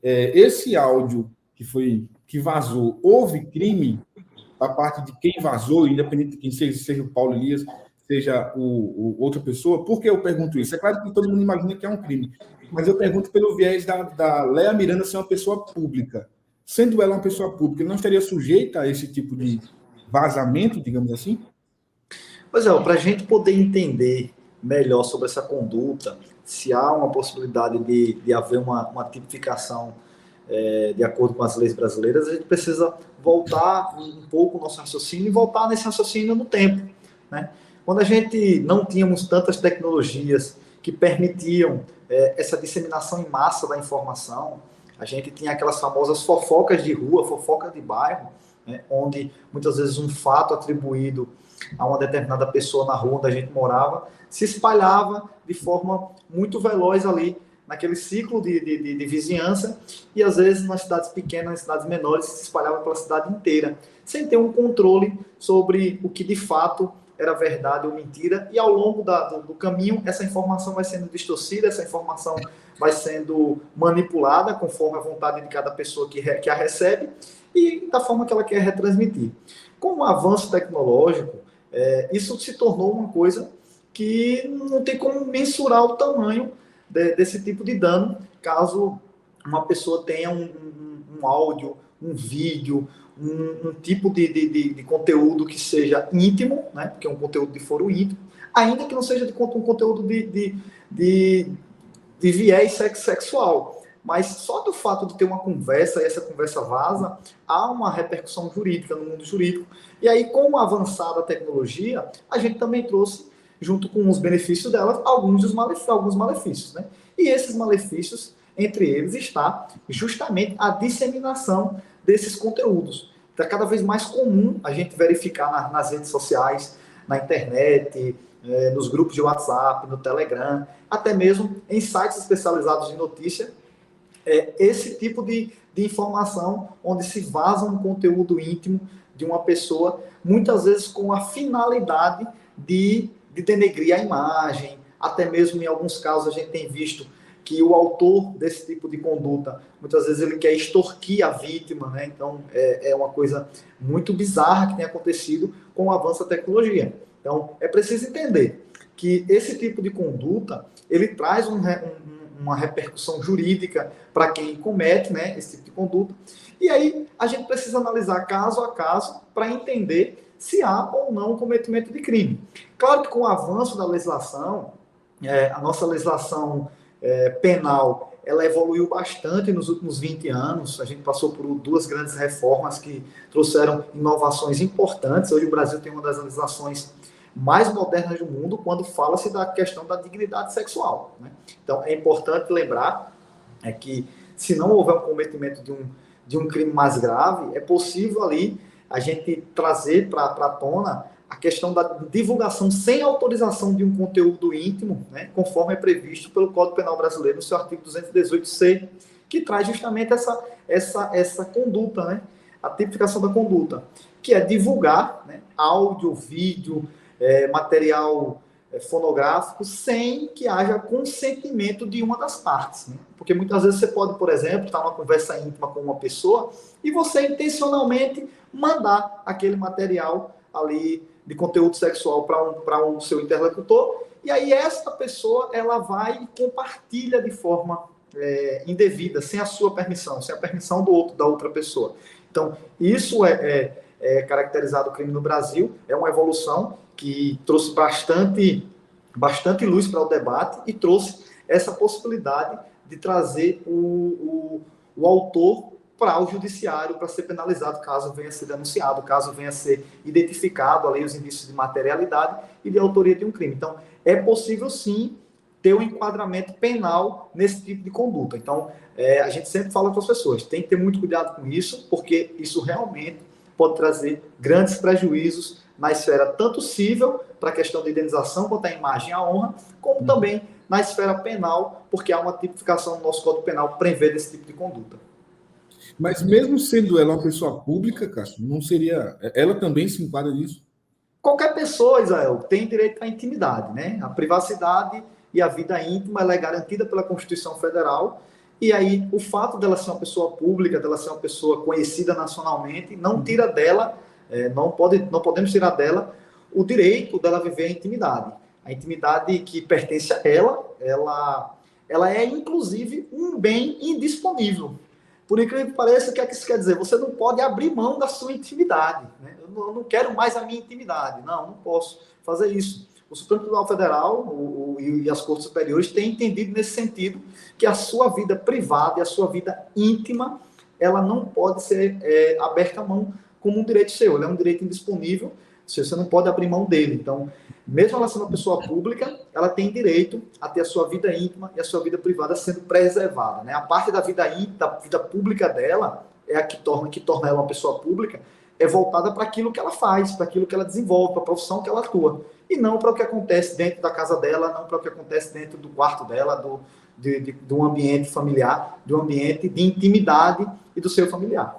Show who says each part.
Speaker 1: esse áudio que vazou, houve crime da parte de quem vazou, independente de quem seja o Paulo Elias, seja outra pessoa? Por que eu pergunto isso? É claro que todo mundo imagina que é um crime, mas eu pergunto pelo viés da Léa Miranda ser uma pessoa pública. Sendo ela uma pessoa pública, não estaria sujeita a esse tipo de vazamento, digamos assim?
Speaker 2: Pois para a gente poder entender melhor sobre essa conduta, se há uma possibilidade de haver uma tipificação de acordo com as leis brasileiras, a gente precisa voltar um pouco o nosso raciocínio e voltar nesse raciocínio no tempo, né? Quando a gente não tínhamos tantas tecnologias que permitiam essa disseminação em massa da informação, a gente tinha aquelas famosas fofocas de rua, fofocas de bairro, né, onde muitas vezes um fato atribuído a uma determinada pessoa na rua onde a gente morava se espalhava de forma muito veloz ali naquele ciclo de vizinhança, e às vezes nas cidades pequenas, nas cidades menores, se espalhava pela cidade inteira, sem ter um controle sobre o que de fato era verdade ou mentira, e ao longo do caminho essa informação vai sendo distorcida, essa informação vai sendo manipulada conforme a vontade de cada pessoa que a recebe e da forma que ela quer retransmitir. Com o avanço tecnológico, isso se tornou uma coisa que não tem como mensurar o tamanho desse tipo de dano, caso uma pessoa tenha um áudio, um vídeo, um tipo de conteúdo que seja íntimo, né? Porque é um conteúdo de foro íntimo, ainda que não seja um conteúdo de viés sexual. Mas só do fato de ter uma conversa e essa conversa vaza, há uma repercussão jurídica no mundo jurídico. E aí, com a avançada tecnologia, a gente também trouxe, junto com os benefícios dela, alguns malefícios, né? E esses malefícios, entre eles, está justamente a disseminação desses conteúdos. Está cada vez mais comum a gente verificar nas redes sociais, na internet, nos grupos de WhatsApp, no Telegram, até mesmo em sites especializados em notícia, esse tipo de informação onde se vaza um conteúdo íntimo de uma pessoa, muitas vezes com a finalidade de denegrir a imagem, até mesmo em alguns casos a gente tem visto que o autor desse tipo de conduta, muitas vezes ele quer extorquir a vítima, né? Então é uma coisa muito bizarra que tem acontecido com o avanço da tecnologia. Então é preciso entender que esse tipo de conduta, ele traz uma repercussão jurídica para quem comete, né, esse tipo de conduta. E aí a gente precisa analisar caso a caso para entender se há ou não um cometimento de crime. Claro que com o avanço da legislação, a nossa legislação penal, ela evoluiu bastante nos últimos 20 anos. A gente passou por duas grandes reformas que trouxeram inovações importantes. Hoje o Brasil tem uma das legislações mais modernas do mundo quando fala-se da questão da dignidade sexual, né? Então, é importante lembrar que, se não houver um cometimento de um crime mais grave, é possível ali a gente trazer para a tona a questão da divulgação sem autorização de um conteúdo íntimo, né, conforme é previsto pelo Código Penal Brasileiro, no seu artigo 218-C, que traz justamente essa conduta, né, a tipificação da conduta, que é divulgar, né, áudio, vídeo, material fonográfico sem que haja consentimento de uma das partes, né? Porque muitas vezes você pode, por exemplo, estar numa conversa íntima com uma pessoa e você intencionalmente mandar aquele material ali de conteúdo sexual para o seu interlocutor, e aí essa pessoa ela vai e compartilha de forma indevida, sem a sua permissão, sem a permissão da outra pessoa. Então, isso é caracterizado o crime no Brasil, é uma evolução que trouxe bastante luz para o debate e trouxe essa possibilidade de trazer o autor para o judiciário para ser penalizado, caso venha a ser denunciado, caso venha a ser identificado ali os indícios de materialidade e de autoria de um crime. Então, é possível sim ter um enquadramento penal nesse tipo de conduta. Então, a gente sempre fala para as pessoas, tem que ter muito cuidado com isso, porque isso realmente pode trazer grandes prejuízos na esfera tanto civil, para a questão da indenização quanto à imagem e à honra, como também na esfera penal, porque há uma tipificação no nosso Código Penal prevendo esse tipo de conduta.
Speaker 1: Mas mesmo sendo ela uma pessoa pública, Cássio, não seria... Ela também se enquadra nisso?
Speaker 2: Qualquer pessoa, Israel, tem direito à intimidade, né? A privacidade e a vida íntima ela é garantida pela Constituição Federal E aí, o fato dela ser uma pessoa pública, dela ser uma pessoa conhecida nacionalmente, não tira dela, não podemos tirar dela o direito dela viver a intimidade. A intimidade que pertence a ela é, inclusive, um bem indisponível. Por incrível que pareça, o que é que isso quer dizer? Você não pode abrir mão da sua intimidade. Né? Eu não quero mais a minha intimidade. Não posso fazer isso. O Supremo Tribunal Federal e as Cortes Superiores têm entendido nesse sentido que a sua vida privada e a sua vida íntima, ela não pode ser aberta à mão como um direito seu. Ela é um direito indisponível, você não pode abrir mão dele. Então, mesmo ela sendo uma pessoa pública, ela tem direito a ter a sua vida íntima e a sua vida privada sendo preservada. Né? A parte da vida pública dela, é a que torna ela uma pessoa pública, é voltada para aquilo que ela faz, para aquilo que ela desenvolve, para a profissão que ela atua. E não para o que acontece dentro da casa dela, não para o que acontece dentro do quarto dela, de um ambiente familiar, de um ambiente de intimidade e do seu familiar.